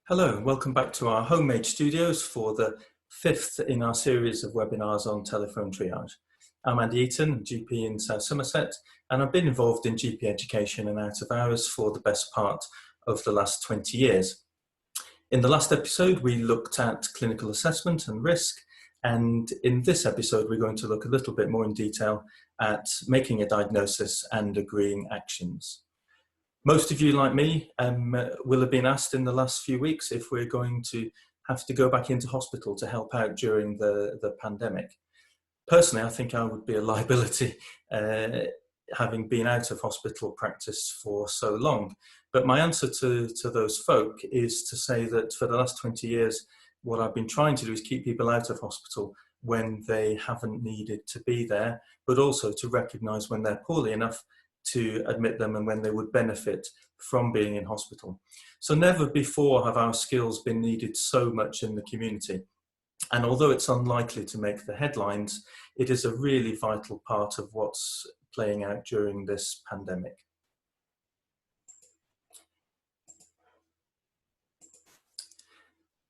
Hello and welcome back to our homemade studios for the fifth in our series of webinars on telephone triage. I'm Andy Eaton, GP in South Somerset, and I've been involved in GP education and out of hours for the best part of the last 20 years. In the last episode, we looked at clinical assessment and risk, and in this episode, we're going to look a little bit more in detail at making a diagnosis and agreeing actions. Most of you, like me, will have been asked in the last few weeks if we're going to have to go back into hospital to help out during the pandemic. Personally, I think I would be a liability having been out of hospital practice for so long. But my answer to those folk is to say that for the last 20 years, what I've been trying to do is keep people out of hospital when they haven't needed to be there, but also to recognise when they're poorly enough to admit them and when they would benefit from being in hospital. So never before have our skills been needed so much in the community. And although it's unlikely to make the headlines, it is a really vital part of what's playing out during this pandemic.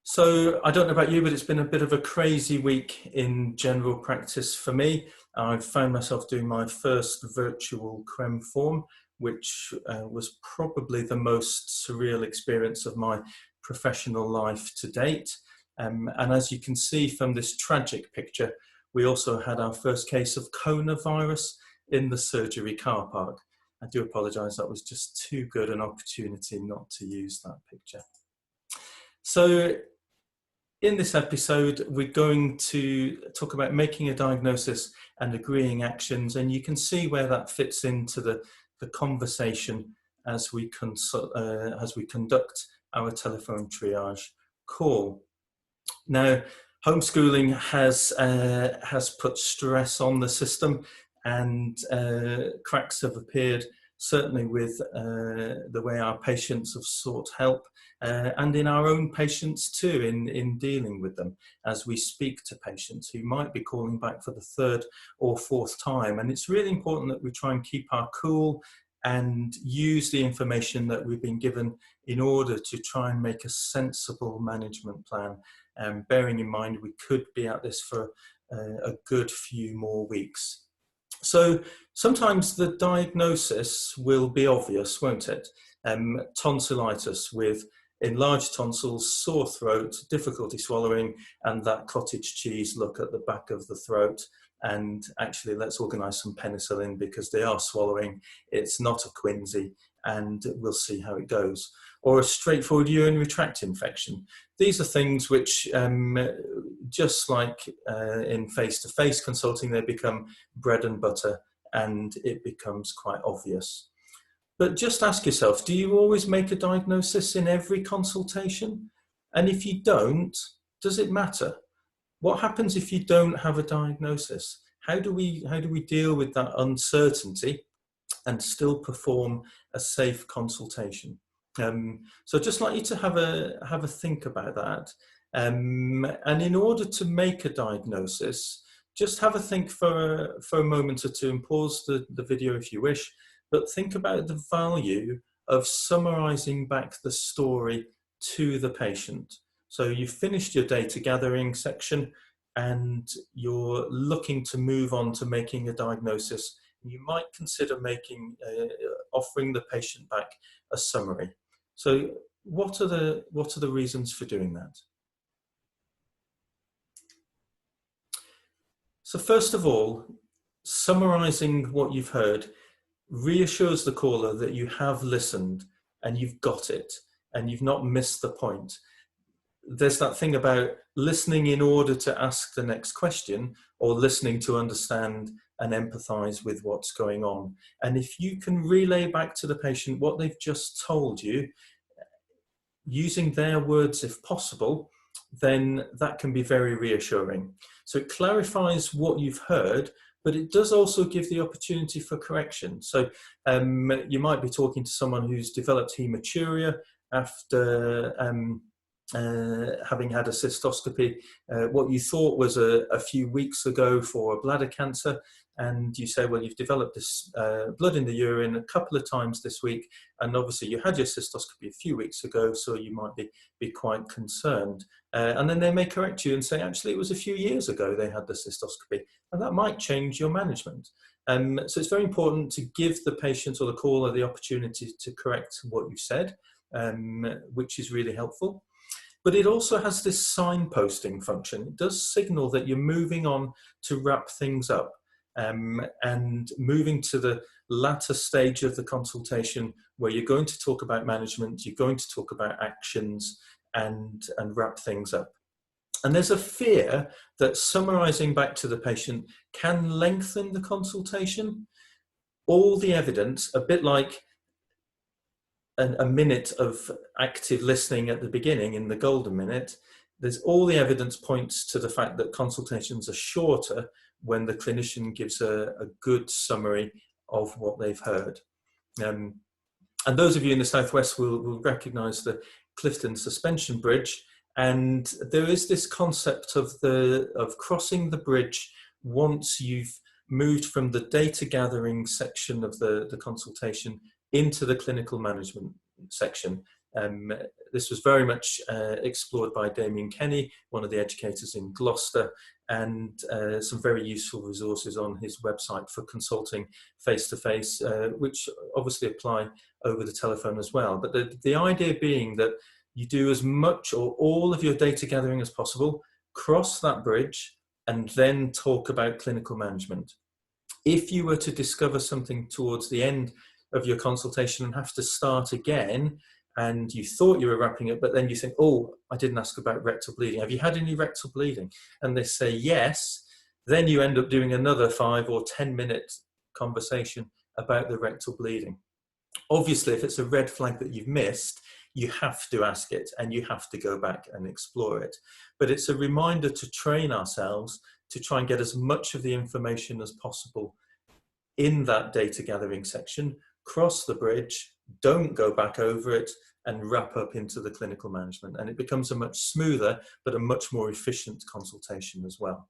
So I don't know about you, but it's been a bit of a crazy week in general practice for me. I've found myself doing my first virtual CREM form, which was probably the most surreal experience of my professional life to date. And as you can see from this tragic picture, we also had our first case of coronavirus in the surgery car park. I do apologise, that was just too good an opportunity not to use that picture. So in this episode, we're going to talk about making a diagnosis and agreeing actions, and you can see where that fits into the conversation as we conduct our telephone triage call. Now, homeschooling has put stress on the system, and cracks have appeared, certainly with the way our patients have sought help, and in our own patients too, in dealing with them as we speak to patients who might be calling back for the third or fourth time. And it's really important that we try and keep our cool and use the information that we've been given in order to try and make a sensible management plan, bearing in mind we could be at this for a good few more weeks. So sometimes the diagnosis will be obvious, won't it? Tonsillitis with enlarged tonsils, sore throat, difficulty swallowing, and that cottage cheese look at the back of the throat. And actually, let's organise some penicillin because they are swallowing. It's not a quinsy, and we'll see how it goes. Or a straightforward urinary tract infection. These are things which, just like in face-to-face consulting, they become bread and butter, and it becomes quite obvious. But just ask yourself, do you always make a diagnosis in every consultation? And if you don't, does it matter? What happens if you don't have a diagnosis? How do we deal with that uncertainty and still perform a safe consultation? So I'd just like you to have a think about that. And in order to make a diagnosis, just have a think for a moment or two and pause the video if you wish, but think about the value of summarising back the story to the patient. So you've finished your data gathering section and you're looking to move on to making a diagnosis. You might consider offering the patient back a summary. So what are the reasons for doing that? So first of all, summarising what you've heard reassures the caller that you have listened and you've got it and you've not missed the point. There's that thing about listening in order to ask the next question, or listening to understand and empathise with what's going on. And if you can relay back to the patient what they've just told you, using their words if possible, then that can be very reassuring. So it clarifies what you've heard, but it does also give the opportunity for correction. So you might be talking to someone who's developed hematuria after having had a cystoscopy. What you thought was a few weeks ago for a bladder cancer and you say, well, you've developed this blood in the urine a couple of times this week, and obviously you had your cystoscopy a few weeks ago, so you might be quite concerned. And then they may correct you and say, actually, it was a few years ago they had the cystoscopy, and that might change your management. So it's very important to give the patient or the caller the opportunity to correct what you said, which is really helpful. But it also has this signposting function. It does signal that you're moving on to wrap things up, and moving to the latter stage of the consultation where you're going to talk about management, you're going to talk about actions, and wrap things up. And there's a fear that summarising back to the patient can lengthen the consultation. All the evidence, a bit like a minute of active listening at the beginning in the golden minute, there's all the evidence points to the fact that consultations are shorter when the clinician gives a good summary of what they've heard. And those of you in the Southwest will recognise the Clifton Suspension Bridge, and there is this concept of crossing the bridge once you've moved from the data gathering section of the consultation into the clinical management section. This was very much explored by Damien Kenny, one of the educators in Gloucester, and some very useful resources on his website for consulting face-to-face, which obviously apply over the telephone as well. But the idea being that you do as much or all of your data gathering as possible, cross that bridge, and then talk about clinical management. If you were to discover something towards the end of your consultation and have to start again, and you thought you were wrapping it, but then you think, oh, I didn't ask about rectal bleeding. Have you had any rectal bleeding? And they say yes. Then you end up doing another 5 or 10 minute conversation about the rectal bleeding. Obviously, if it's a red flag that you've missed, you have to ask it and you have to go back and explore it. But it's a reminder to train ourselves to try and get as much of the information as possible in that data gathering section, cross the bridge, don't go back over it, and wrap up into the clinical management. And it becomes a much smoother, but a much more efficient consultation as well.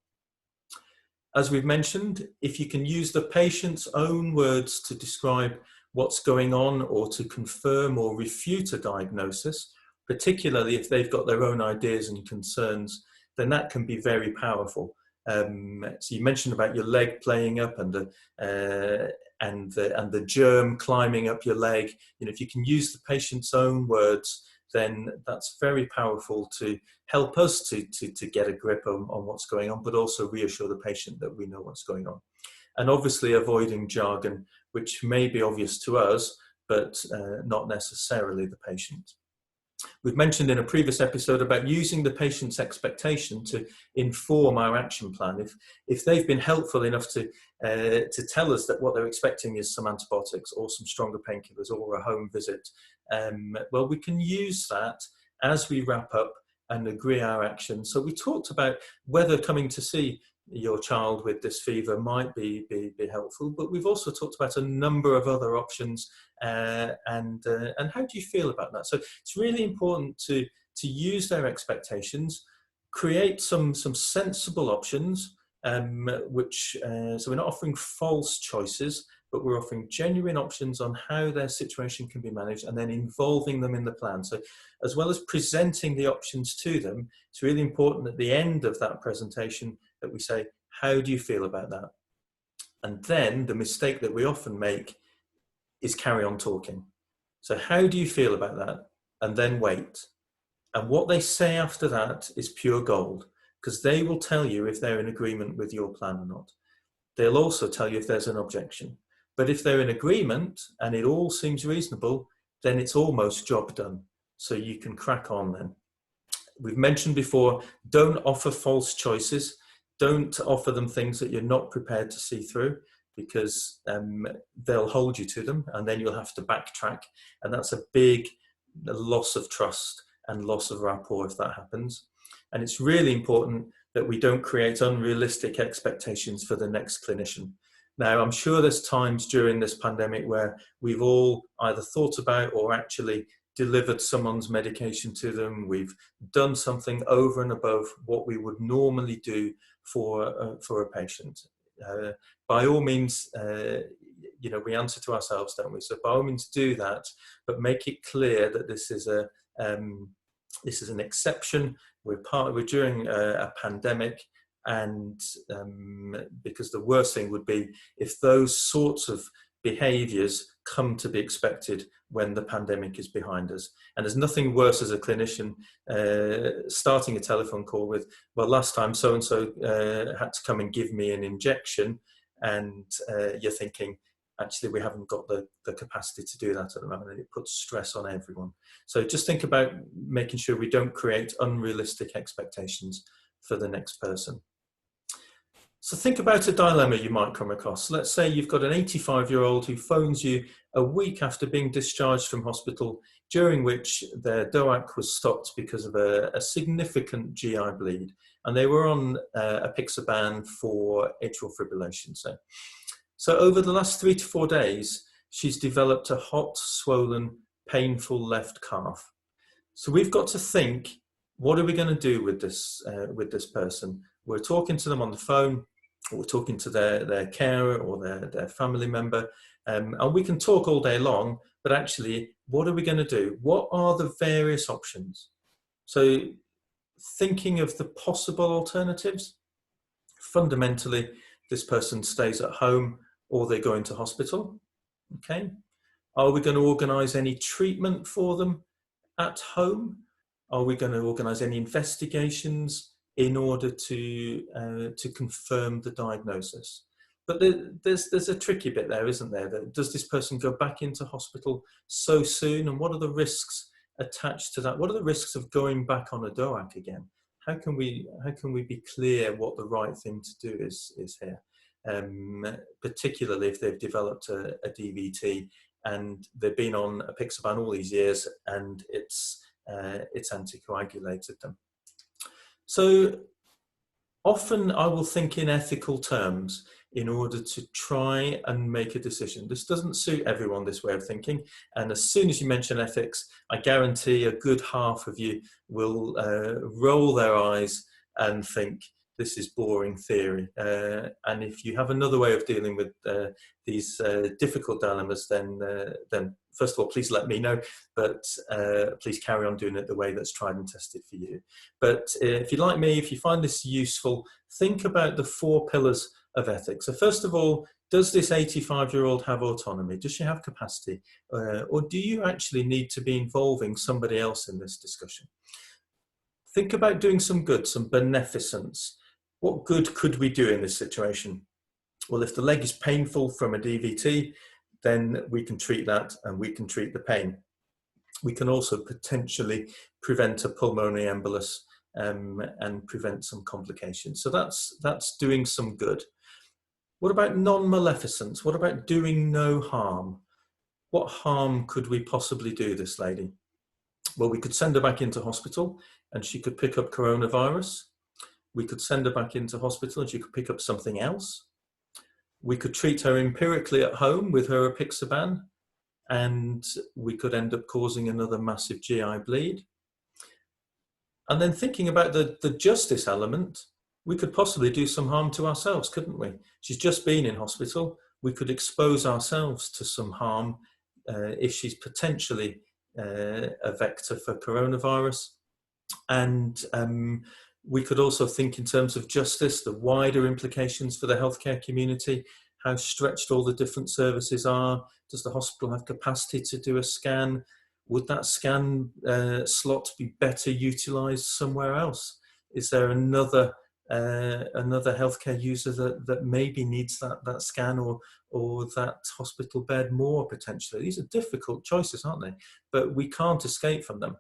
As we've mentioned, if you can use the patient's own words to describe what's going on or to confirm or refute a diagnosis, particularly if they've got their own ideas and concerns, then that can be very powerful. So you mentioned about your leg playing up and the germ climbing up your leg. You know, if you can use the patient's own words, then that's very powerful to help us to get a grip on what's going on, but also reassure the patient that we know what's going on. And obviously avoiding jargon, which may be obvious to us, but not necessarily the patient. We've mentioned in a previous episode about using the patient's expectation to inform our action plan. If they've been helpful enough to tell us that what they're expecting is some antibiotics or some stronger painkillers or a home visit, well, we can use that as we wrap up and agree our action. So we talked about whether coming to see your child with this fever might be helpful, but we've also talked about a number of other options, and how do you feel about that? So it's really important to use their expectations, create some sensible options, which so we're not offering false choices, but we're offering genuine options on how their situation can be managed, and then involving them in the plan. So as well as presenting the options to them, it's really important at the end of that presentation that we say, how do you feel about that? And then the mistake that we often make is carry on talking. So how do you feel about that? And then wait. And what they say after that is pure gold, because they will tell you if they're in agreement with your plan or not. They'll also tell you if there's an objection. But if they're in agreement and it all seems reasonable, then it's almost job done. So you can crack on then. We've mentioned before, don't offer false choices. Don't offer them things that you're not prepared to see through, because they'll hold you to them and then you'll have to backtrack. And that's a big loss of trust and loss of rapport if that happens. And it's really important that we don't create unrealistic expectations for the next clinician. Now, I'm sure there's times during this pandemic where we've all either thought about or actually delivered someone's medication to them. We've done something over and above what we would normally do for a patient. by all means, we answer to ourselves, don't we? So by all means do that, but make it clear that this is an exception. We're during a pandemic, and because the worst thing would be if those sorts of behaviours come to be expected when the pandemic is behind us. And there's nothing worse as a clinician starting a telephone call with, well, last time so-and-so had to come and give me an injection, and you're thinking, actually, we haven't got the capacity to do that at the moment, and it puts stress on everyone. So just think about making sure we don't create unrealistic expectations for the next person. So think about a dilemma you might come across. Let's say you've got an 85-year-old who phones you a week after being discharged from hospital, during which their DOAC was stopped because of a significant GI bleed, and they were on apixaban for atrial fibrillation. So over the last 3 to 4 days, she's developed a hot, swollen, painful left calf. So we've got to think, what are we going to do with this person? We're talking to them on the phone, or we're talking to their carer or their family member, and we can talk all day long, but actually, what are we going to do? What are the various options? So thinking of the possible alternatives, fundamentally, this person stays at home or they go into hospital. Okay. Are we going to organise any treatment for them at home? Are we going to organise any investigations in order to confirm the diagnosis? But there's a tricky bit there, isn't there? Does this person go back into hospital so soon? And what are the risks attached to that? What are the risks of going back on a DOAC again? How can we be clear what the right thing to do is here? Particularly if they've developed a DVT and they've been on apixaban all these years and it's anticoagulated them. So often I will think in ethical terms in order to try and make a decision. This doesn't suit everyone, this way of thinking. And as soon as you mention ethics, I guarantee a good half of you will roll their eyes and think, this is boring theory. And if you have another way of dealing with these difficult dilemmas, then first of all, please let me know, but please carry on doing it the way that's tried and tested for you. But if you're like me, if you find this useful, think about the 4 pillars of ethics. So first of all, does this 85-year-old have autonomy? Does she have capacity? Or do you actually need to be involving somebody else in this discussion? Think about doing some good, some beneficence. What good could we do in this situation? Well, if the leg is painful from a DVT, then we can treat that and we can treat the pain. We can also potentially prevent a pulmonary embolus and prevent some complications. So that's doing some good. What about non-maleficence? What about doing no harm? What harm could we possibly do this lady? Well, we could send her back into hospital and she could pick up coronavirus. We could send her back into hospital and she could pick up something else. We could treat her empirically at home with her apixaban, and we could end up causing another massive GI bleed. And then thinking about the justice element, we could possibly do some harm to ourselves, couldn't we? She's just been in hospital. We could expose ourselves to some harm if she's potentially a vector for coronavirus. And we could also think in terms of justice, the wider implications for the healthcare community, how stretched all the different services are. Does the hospital have capacity to do a scan? Would that scan slot be better utilised somewhere else? Is there another healthcare user that maybe needs that scan or that hospital bed more potentially? These are difficult choices, aren't they? But we can't escape from them.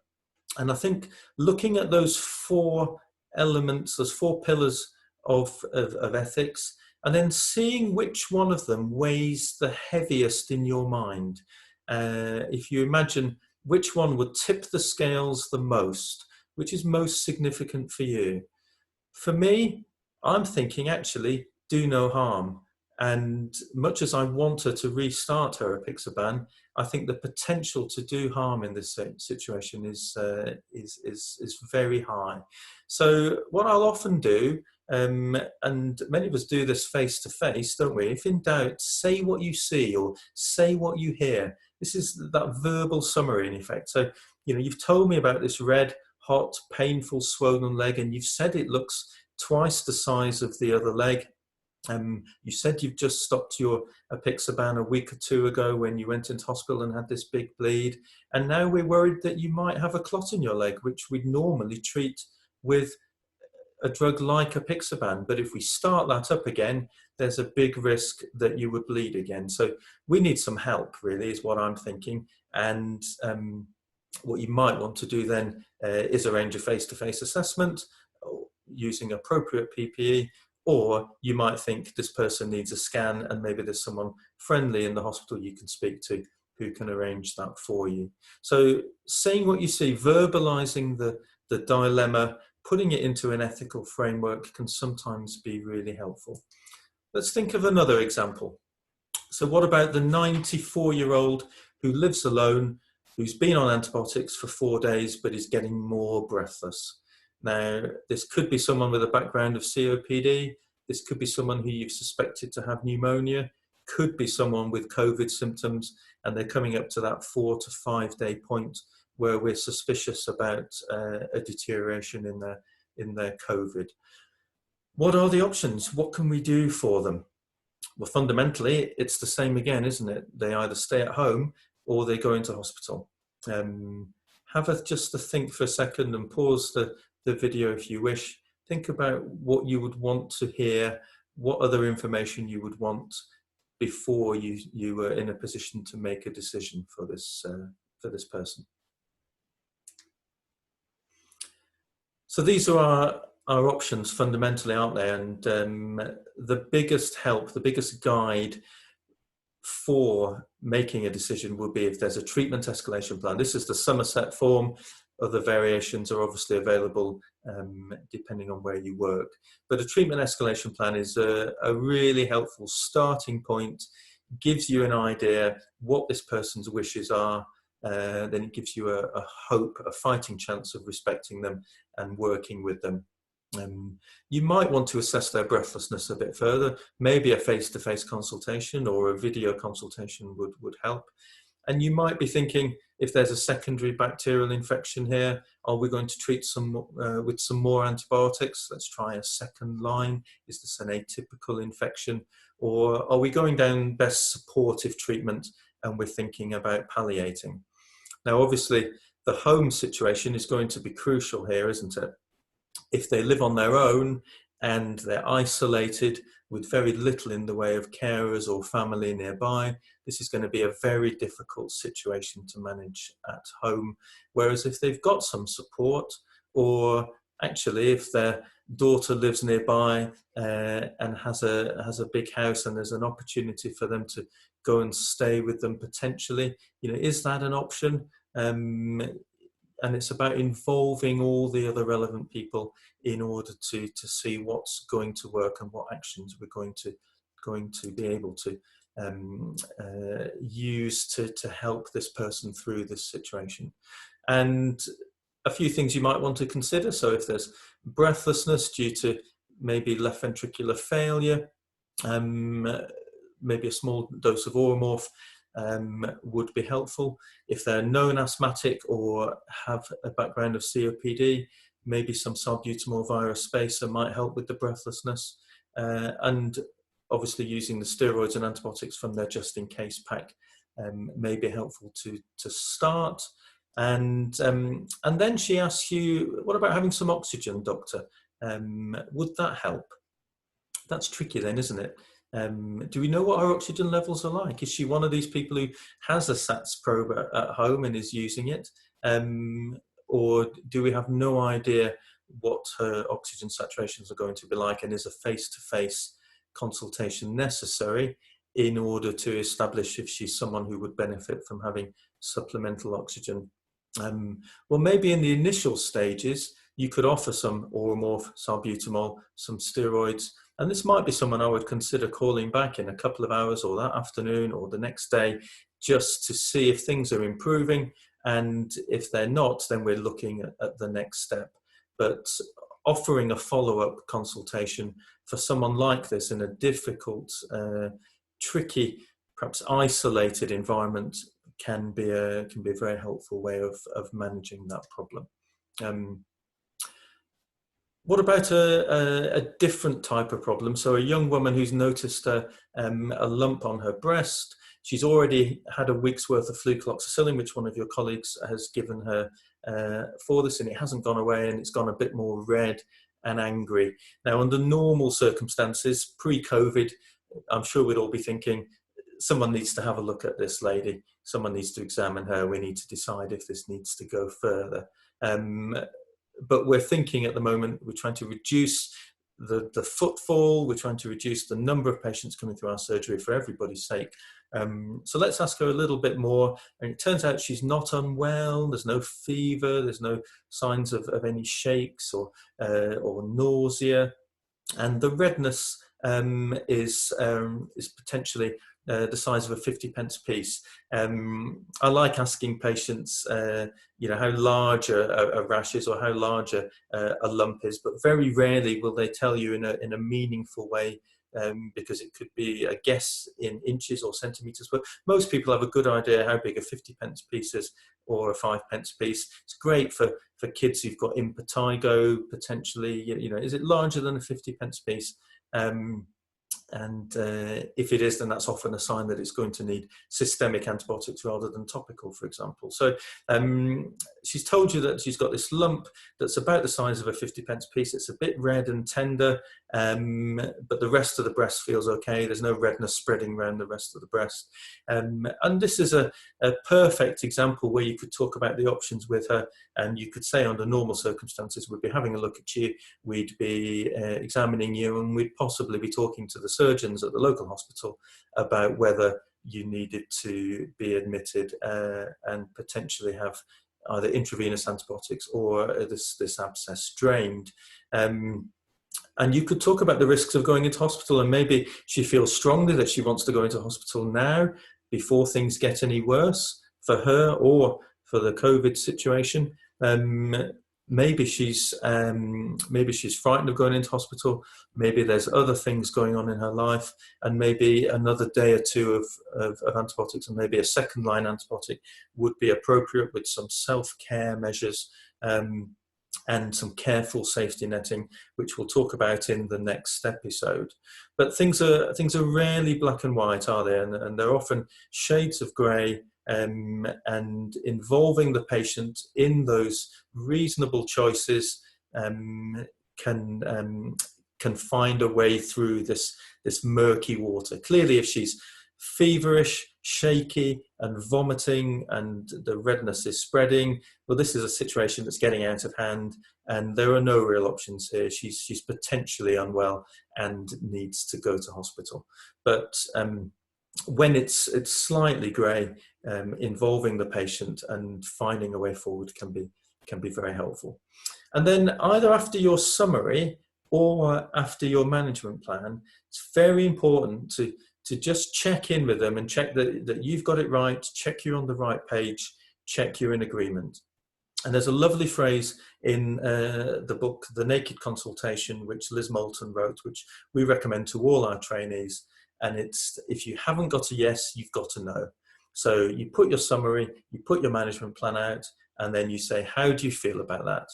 And I think looking at those 4 elements, those 4 pillars of ethics, and then seeing which one of them weighs the heaviest in your mind. If you imagine which one would tip the scales the most, which is most significant for you. For me, I'm thinking actually do no harm. And much as I want her to restart her apixaban, I think the potential to do harm in this situation is very high. So what I'll often do, and many of us do this face to face, don't we? If in doubt, say what you see or say what you hear. This is that verbal summary in effect. So, you know, you've told me about this red, hot, painful, swollen leg, and you've said it looks twice the size of the other leg. You said you've just stopped your apixaban a week or two ago when you went into hospital and had this big bleed, and now we're worried that you might have a clot in your leg, which we'd normally treat with a drug like apixaban. But if we start that up again, there's a big risk that you would bleed again. So we need some help, really, is what I'm thinking. And what you might want to do then is arrange a face-to-face assessment using appropriate PPE. Or you might think this person needs a scan and maybe there's someone friendly in the hospital you can speak to who can arrange that for you. So saying what you see, verbalizing the dilemma, putting it into an ethical framework can sometimes be really helpful. Let's think of another example. So what about the 94-year-old who lives alone, who's been on antibiotics for 4 days but is getting more breathless? Now, this could be someone with a background of COPD. This could be someone who you've suspected to have pneumonia. Could be someone with COVID symptoms, and they're coming up to that 4 to 5 day point where we're suspicious about a deterioration in their COVID. What are the options? What can we do for them? Well, fundamentally, it's the same again, isn't it? They either stay at home or they go into hospital. Have just a think for a second and pause the video if you wish. Think about what you would want to hear, what other information you would want before you were in a position to make a decision for this person. So these are our options fundamentally, aren't they? And the biggest help, the biggest guide for making a decision will be if there's a treatment escalation plan. This is the Somerset form. Other variations are obviously available depending on where you work. But a treatment escalation plan is a really helpful starting point, gives you an idea what this person's wishes are, then it gives you a hope, a fighting chance of respecting them and working with them. You might want to assess their breathlessness a bit further. Maybe a face-to-face consultation or a video consultation would help. And you might be thinking, if there's a secondary bacterial infection here, are we going to treat with some more antibiotics? Let's try a second line. Is this an atypical infection? Or are we going down best supportive treatment and we're thinking about palliating? Now, obviously, the home situation is going to be crucial here, isn't it? If they live on their own and they're isolated with very little in the way of carers or family nearby, this is going to be a very difficult situation to manage at home. Whereas if they've got some support, or actually if their daughter lives nearby and has a big house and there's an opportunity for them to go and stay with them potentially, you know, is that an option? And it's about involving all the other relevant people in order to see what's going to work and what actions we're going to be able to use to help this person through this situation. And a few things you might want to consider. So if there's breathlessness due to maybe left ventricular failure, maybe a small dose of Oromorph would be helpful. If they're known asthmatic or have a background of COPD, maybe some salbutamol virus spacer might help with the breathlessness. And obviously using the steroids and antibiotics from their just-in-case pack may be helpful to start. And then she asks you, what about having some oxygen, doctor? Would that help? That's tricky then, isn't it? Do we know what her oxygen levels are like? Is she one of these people who has a SATS probe at home and is using it? Or do we have no idea what her oxygen saturations are going to be like, and is a face-to-face consultation necessary in order to establish if she's someone who would benefit from having supplemental oxygen? Well, maybe in the initial stages, you could offer some Oromorph, salbutamol, some steroids, And this might be someone I would consider calling back in a couple of hours or that afternoon or the next day, just to see if things are improving. And if they're not, then we're looking at the next step. But offering a follow-up consultation for someone like this in a difficult, tricky, perhaps isolated environment can be a very helpful way of managing that problem. What about a different type of problem? So a young woman who's noticed a lump on her breast. She's already had a week's worth of flucloxacillin, which one of your colleagues has given her for this, and it hasn't gone away, and it's gone a bit more red and angry. Now, under normal circumstances, pre-COVID, I'm sure we'd all be thinking, someone needs to have a look at this lady. Someone needs to examine her. We need to decide if this needs to go further. But we're thinking at the moment, we're trying to reduce the footfall, we're trying to reduce the number of patients coming through our surgery for everybody's sake. So let's ask her a little bit more. And it turns out she's not unwell, there's no fever, there's no signs of any shakes or nausea. And the redness is potentially the size of a 50p piece. I like asking patients, how large a rash is or how large a lump is, but very rarely will they tell you in a meaningful way, because it could be a guess in inches or centimetres. But most people have a good idea how big a 50p piece is or a 5p piece. It's great for kids who've got impetigo, potentially. Is it larger than a 50p piece? And if it is, then that's often a sign that it's going to need systemic antibiotics rather than topical, for example. So she's told you that she's got this lump that's about the size of a 50p piece. It's a bit red and tender, but the rest of the breast feels okay. There's no redness spreading around the rest of the breast. And this is a perfect example where you could talk about the options with her, and you could say under normal circumstances, we'd be having a look at you, we'd be examining you, and we'd possibly be talking to the surgeons at the local hospital about whether you needed to be admitted and potentially have either intravenous antibiotics or this abscess drained. And you could talk about the risks of going into hospital, and maybe she feels strongly that she wants to go into hospital now before things get any worse for her or for the COVID situation. Maybe she's frightened of going into hospital. Maybe there's other things going on in her life, and maybe another day or two of antibiotics and maybe a second line antibiotic would be appropriate, with some self-care measures and some careful safety netting, which we'll talk about in the next episode. But things are rarely black and white, are they? And they're often shades of grey. And involving the patient in those reasonable choices can find a way through this murky water. Clearly, if she's feverish, shaky and vomiting and the redness is spreading, well, this is a situation that's getting out of hand, and there are no real options here. She's potentially unwell and needs to go to hospital. But when it's slightly grey, involving the patient and finding a way forward can be very helpful. And then either after your summary or after your management plan, it's very important to just check in with them and check that you've got it right, check you're on the right page, check you're in agreement. And there's a lovely phrase in the book, The Naked Consultation, which Liz Moulton wrote, which we recommend to all our trainees. And it's, if you haven't got a yes, you've got to know. So you put your summary, you put your management plan out, and then you say, how do you feel about that?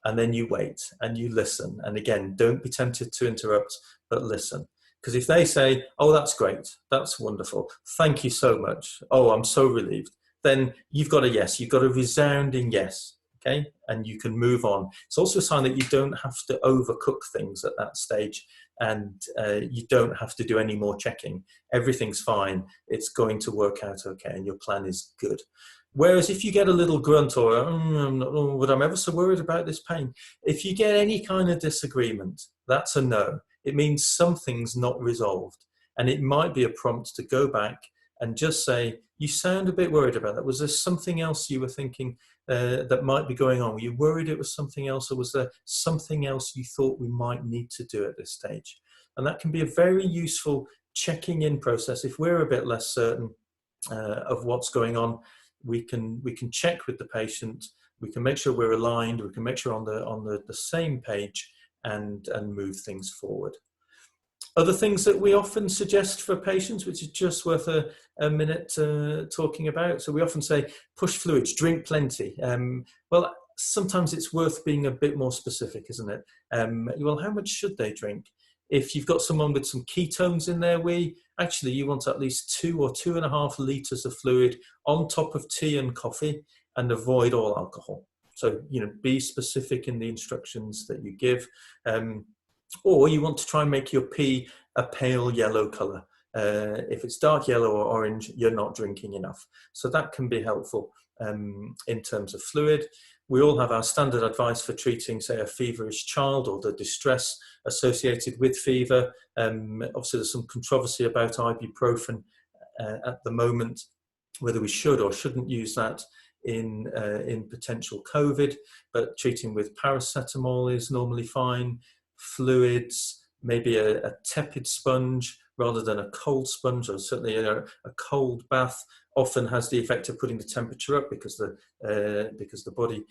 And then you wait and you listen. And again, don't be tempted to interrupt, but listen. Because if they say, oh, that's great, that's wonderful, thank you so much, oh, I'm so relieved, then you've got a yes, you've got a resounding yes, okay? And you can move on. It's also a sign that you don't have to overcook things at that stage, and you don't have to do any more checking. Everything's fine, it's going to work out okay, and your plan is good. Whereas if you get a little grunt or, but I'm ever so worried about this pain, if you get any kind of disagreement, that's a no. It means something's not resolved. And it might be a prompt to go back and just say, you sound a bit worried about that. Was there something else you were thinking that might be going on? Were you worried it was something else, or was there something else you thought we might need to do at this stage? And that can be a very useful checking in process. If we're a bit less certain of what's going on, we can check with the patient, we can make sure we're aligned, we can make sure on the same page, and move things forward. Other things that we often suggest for patients, which is just worth a minute talking about. So we often say, push fluids, drink plenty. Well, sometimes it's worth being a bit more specific, isn't it? Well, how much should they drink? If you've got someone with some ketones in their wee, actually you want at least 2 or 2.5 litres of fluid on top of tea and coffee, and avoid all alcohol. So, be specific in the instructions that you give. Or you want to try and make your pee a pale yellow colour. If it's dark yellow or orange, you're not drinking enough. So that can be helpful in terms of fluid. We all have our standard advice for treating, say, a feverish child or the distress associated with fever. Obviously, there's some controversy about ibuprofen at the moment, whether we should or shouldn't use that in potential COVID, but treating with paracetamol is normally fine. Fluids, maybe a tepid sponge rather than a cold sponge, or certainly a cold bath often has the effect of putting the temperature up because the body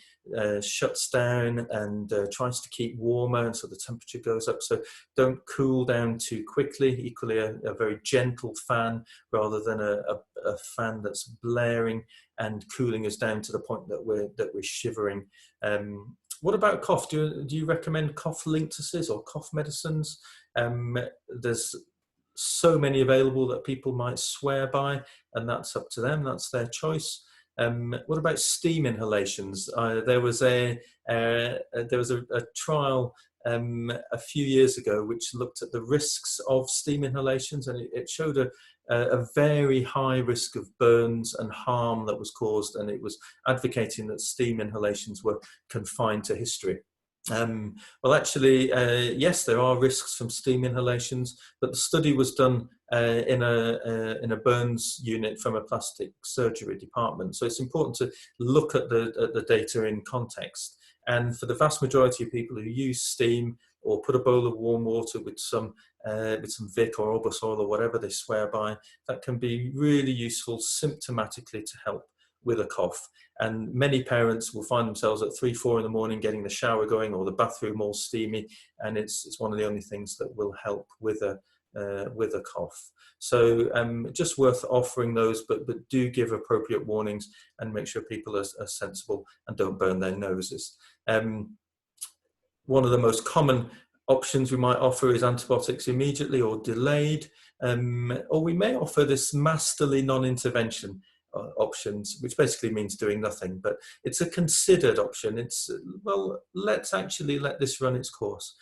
shuts down and tries to keep warmer, and so the temperature goes up. So don't cool down too quickly. Equally, a very gentle fan rather than a fan that's blaring and cooling us down to the point that we're shivering. What about cough? Do you recommend cough linctuses or cough medicines? There's so many available that people might swear by, and that's up to them. That's their choice. What about steam inhalations? There was a trial a few years ago which looked at the risks of steam inhalations, and it showed a very high risk of burns and harm that was caused, and it was advocating that steam inhalations were confined to history. Well, actually, yes, there are risks from steam inhalations, but the study was done in a burns unit from a plastic surgery department. So it's important to look at the data in context. And for the vast majority of people who use steam or put a bowl of warm water with some Vic or Obasol or whatever they swear by, that can be really useful symptomatically to help with a cough. And many parents will find themselves at 3-4 in the morning getting the shower going or the bathroom all steamy, and it's one of the only things that will help with a cough. So just worth offering those, but do give appropriate warnings and make sure people are sensible and don't burn their noses. One of the most common options we might offer is antibiotics immediately or delayed, or we may offer this masterly non-intervention options, which basically means doing nothing, but it's a considered option. It's, well, let's actually let this run its course.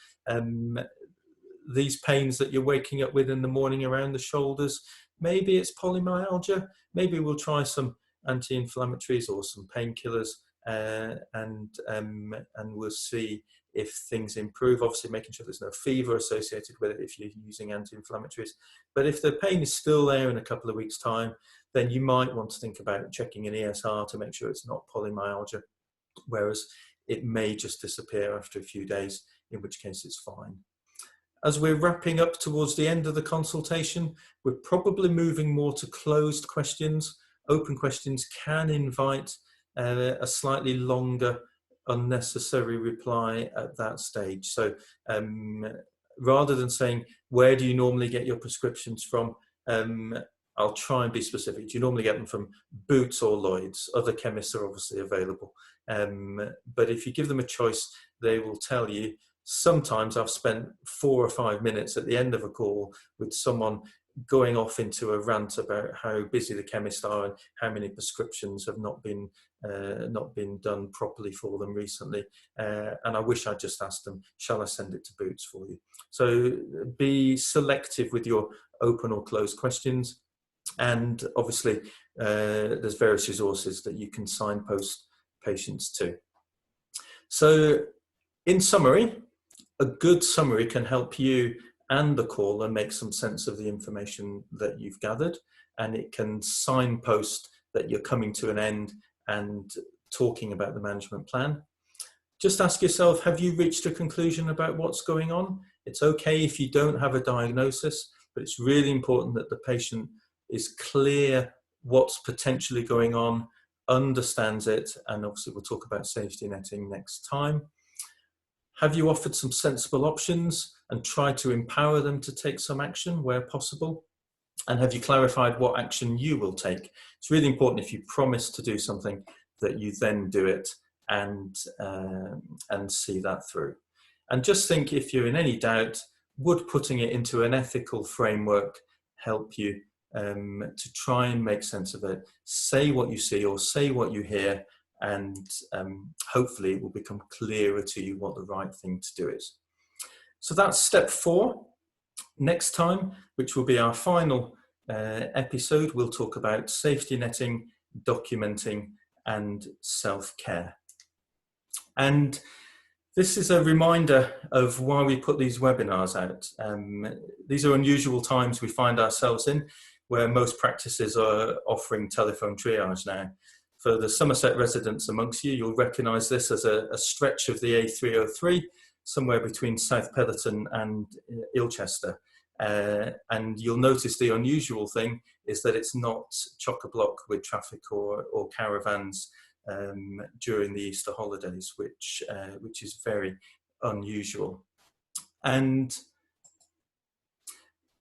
These pains that you're waking up with in the morning around the shoulders, maybe it's polymyalgia, maybe we'll try some anti-inflammatories or some painkillers, and we'll see if things improve. Obviously making sure there's no fever associated with it if you're using anti-inflammatories. But if the pain is still there in a couple of weeks' time, then you might want to think about checking an ESR to make sure it's not polymyalgia, whereas it may just disappear after a few days, in which case it's fine. As we're wrapping up towards the end of the consultation, we're probably moving more to closed questions. Open questions can invite a slightly longer unnecessary reply at that stage. So rather than saying, where do you normally get your prescriptions from? I'll try and be specific. Do you normally get them from Boots or Lloyd's? Other chemists are obviously available. But if you give them a choice, they will tell you. Sometimes I've spent 4 or 5 minutes at the end of a call with someone going off into a rant about how busy the chemists are and how many prescriptions have not been done properly for them recently. And I wish I'd just asked them, shall I send it to Boots for you? So be selective with your open or closed questions. And obviously, there's various resources that you can signpost patients to. So in summary, a good summary can help you and the caller make some sense of the information that you've gathered, and it can signpost that you're coming to an end and talking about the management plan. Just ask yourself, have you reached a conclusion about what's going on? It's okay if you don't have a diagnosis, but it's really important that the patient is clear what's potentially going on, understands it, and obviously we'll talk about safety netting next time. Have you offered some sensible options and tried to empower them to take some action where possible? And have you clarified what action you will take? It's really important, if you promise to do something, that you then do it and see that through. And just think, if you're in any doubt, would putting it into an ethical framework help you to try and make sense of it? Say what you see or say what you hear, and hopefully it will become clearer to you what the right thing to do is. So that's step 4. Next time, which will be our final episode, we'll talk about safety netting, documenting, and self-care. And this is a reminder of why we put these webinars out. These are unusual times we find ourselves in, where most practices are offering telephone triage now. For the Somerset residents amongst you, you'll recognise this as a stretch of the A303, somewhere between South Petherton and Ilchester. And you'll notice the unusual thing is that it's not chock-a-block with traffic or caravans during the Easter holidays, which is very unusual. And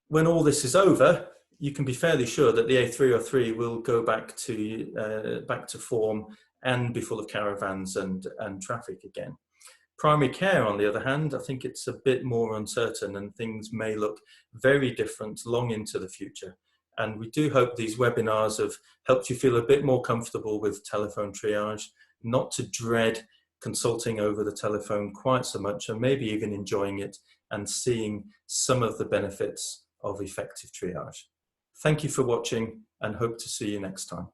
when all this is over, you can be fairly sure that the A303 will go back to form and be full of caravans and traffic again. Primary care, on the other hand, I think it's a bit more uncertain, and things may look very different long into the future. And we do hope these webinars have helped you feel a bit more comfortable with telephone triage, not to dread consulting over the telephone quite so much, and maybe even enjoying it and seeing some of the benefits of effective triage. Thank you for watching, and hope to see you next time.